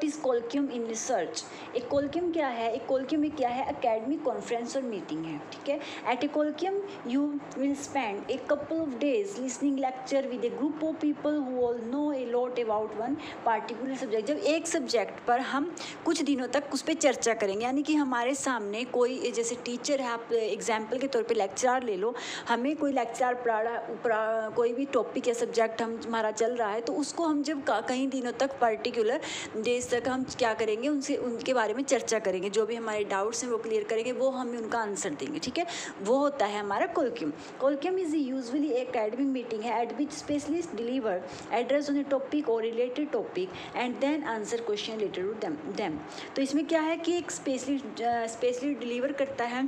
Is कोलक्यूम in research? एक कोलक्यूम क्या है? एक कोलक्यूम में क्या है? एकेडमिक कॉन्फ्रेंस और मीटिंग है, ठीक है। At a colloquium you will spend a couple of days listening lecture with a group of people who all know a lot about one particular subject. जब एक सब्जेक्ट पर हम कुछ दिनों तक उस पर चर्चा करेंगे, यानी कि हमारे सामने कोई जैसे टीचर है, आप एग्जाम्पल के तौर पे लेक्चरार ले लो, हमें कोई लेक्चरार कोई भी टॉपिक या सब्जेक्ट हमारा चल रहा है, तो उसको हम जब कई दिनों तक पर्टिकुलर डेज तक हम क्या करेंगे, उनसे उनके बारे में चर्चा करेंगे, जो भी हमारे डाउट्स हैं वो क्लियर करेंगे, वो हमें उनका आंसर देंगे, ठीक है। वो होता है हमारा colloquium. Colloquium is usually academic meeting है at which specialist deliver address on a topic और related topic and then answer question related to them. तो इसमें क्या है कि एक स्पेशली डिलीवर करता है,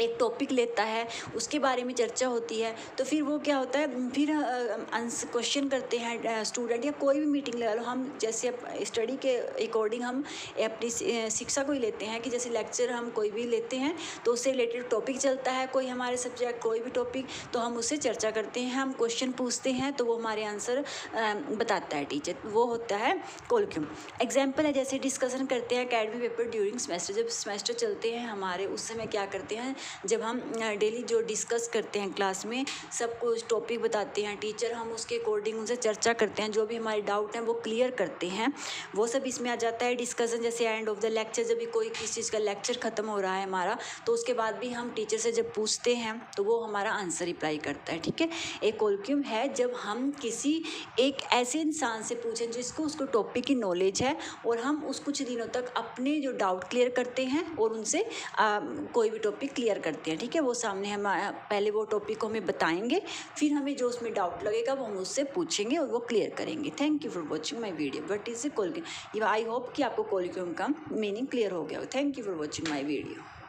एक टॉपिक लेता है, उसके बारे में चर्चा होती है, तो फिर वो क्या होता है, फिर आंसर क्वेश्चन करते हैं स्टूडेंट, या कोई भी मीटिंग लगा लो, हम जैसे स्टडी के अकॉर्डिंग हम अपनी शिक्षा को ही लेते हैं कि जैसे लेक्चर हम कोई भी लेते हैं तो उससे रिलेटेड टॉपिक चलता है, कोई हमारे सब्जेक्ट कोई भी टॉपिक, तो हम उससे चर्चा करते हैं, हम क्वेश्चन पूछते हैं, तो वो हमारे आंसर बताता है टीचर, वो होता है कोलक्यूम। एग्जाम्पल है जैसे डिस्कशन करते हैं एकेडमिक पेपर ड्यूरिंग सेमेस्टर, जब सेमेस्टर चलते हैं हमारे, उस समय क्या करते हैं, जब हम डेली जो डिस्कस करते हैं क्लास में, सब कुछ टॉपिक बताते हैं टीचर, हम उसके अकॉर्डिंग उनसे चर्चा करते हैं, जो भी हमारे डाउट हैं वो क्लियर करते हैं, वो सब इसमें आ जाता है। डिस्कशन जैसे एंड ऑफ द लेक्चर, जब भी कोई किसी चीज़ का लेक्चर ख़त्म हो रहा है हमारा, तो उसके बाद भी हम टीचर से जब पूछते हैं तो वो हमारा आंसर रिप्लाई करता है, ठीक है। एक कोलक्यूम है जब हम किसी एक ऐसे इंसान से पूछें जिसको उसको टॉपिक की नॉलेज है, और हम उस कुछ दिनों तक अपने जो डाउट क्लियर करते हैं और उनसे कोई भी टॉपिक क्लियर करते हैं, ठीक है। वो सामने हम पहले वो टॉपिक को हमें बताएंगे, फिर हमें जो उसमें डाउट लगेगा वो हम उससे पूछेंगे और वो क्लियर करेंगे। Thank you for watching my video. What is a colloquium? I hope कि आपको कोलक्यूम का मीनिंग क्लियर हो गया हो। Thank you for watching my video.